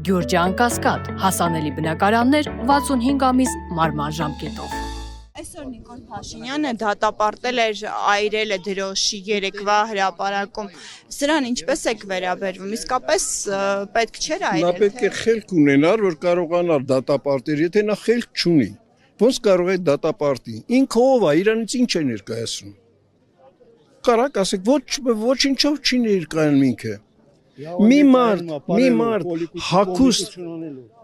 Գյուրջան Կասկադ, հասանելի բնակարաններ 65 ամիս մարման ժամկետով։ Այսօր Նիկոլ Փաշինյանը դատապարտել էր այրել է դրոշի երեկվա հրապարակում։ Սրան ինչպես եք վերաբերվում, իսկապես պետք չէր այրել։ Նա պետք է խելք ունենար, որ կարողանար դատապարտել, եթե նա խելք չունի։ Ոնց կարող է դատապարտի։ Ինքը ով է, իրանից ինչ է ներկայացնում։ Կարակ ասեք, ոչինչով չի ներկայանում ինքը։ Մի մարդ հագուստ,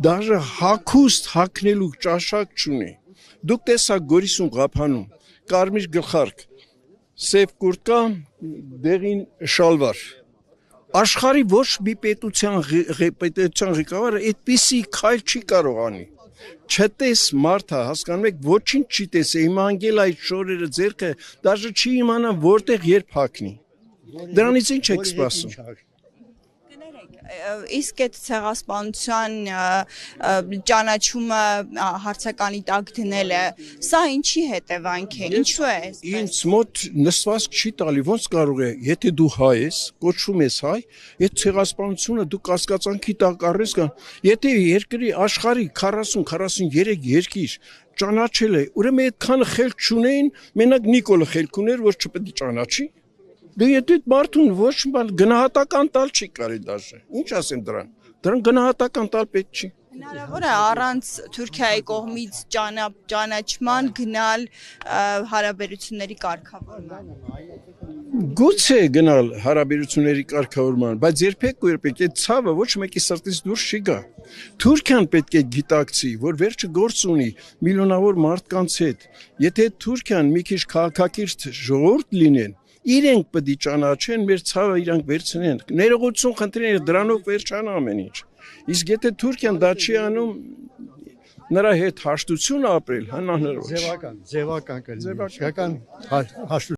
դաժե հագուստ հագնելու ճաշակ չունի։ Դուք տեսաք Գորիսուն Ղափանում, կարմիր գլխարկ, սև կուրտկա, դեղին շալվար։ Աշխարհի ոչ մի պետության ղեկավարը այդպիսի քայլ չի կարող անի։ Չտես մարդը, հասկանում եք, ոչինչ չի տեսել, հիմա անգել այդ շորերը ձեռքը, դաժե չի իմանա որտեղ երբ հագնի։ Դրանից ինչ եք սպասում։ Իսկ այդ ցեղասպանության ճանաչումը հարցականի տակ դնելը, սա ինչի հետևանք է, ինչու է այսպես։ Ինձ մոտ նստվածք չի տալի, ոնց կարող է, եթե դու հայ ես, կոչվում ես հայ, այդ ցեղասպանությունը դու կասկածանքի տակ առես կան, եթե երկրի աշխարհի 40-43 երկիր ճանաչել է, ուրեմն այդքան խելք չունեին, մենակ Նիկոլը խելք ուներ, որ չպետք է ճանաչի։ Դու եթե մարդուն ոչ բան գնահատական տալ չի կարելի դաժե։ Ինչ ասեմ դրան գնահատական տալ պետք չի։ Հնարավոր է առանց Թուրքիայի կողմից ճանաչման գնալ հարաբերությունների կարգավորման։ Գուցե գնալ հարաբերությունների կարգավորման, բայց երբեք այդ ցավը ոչ մեկի սրտից դուրս չի գա։ Թուրքիան պետք է գիտակցի, որ վերջը գործ ունի միլիոնավոր մարդկանց հետ։ Եթե Թուրքիան մի քիչ քաղաքակիրթ ժողովուրդ լինեն, իրենք պետք է ճանաչեն, մեր ցավը իրանք վերցնեն։ Ներողություն խնդրեն, դրանով վերջանա ամեն ինչ։ Իսկ եթե Թուրքիան դա չի անում, նրա հետ հաշտություն ապրել հնարավոր։ Ձևական կլինի։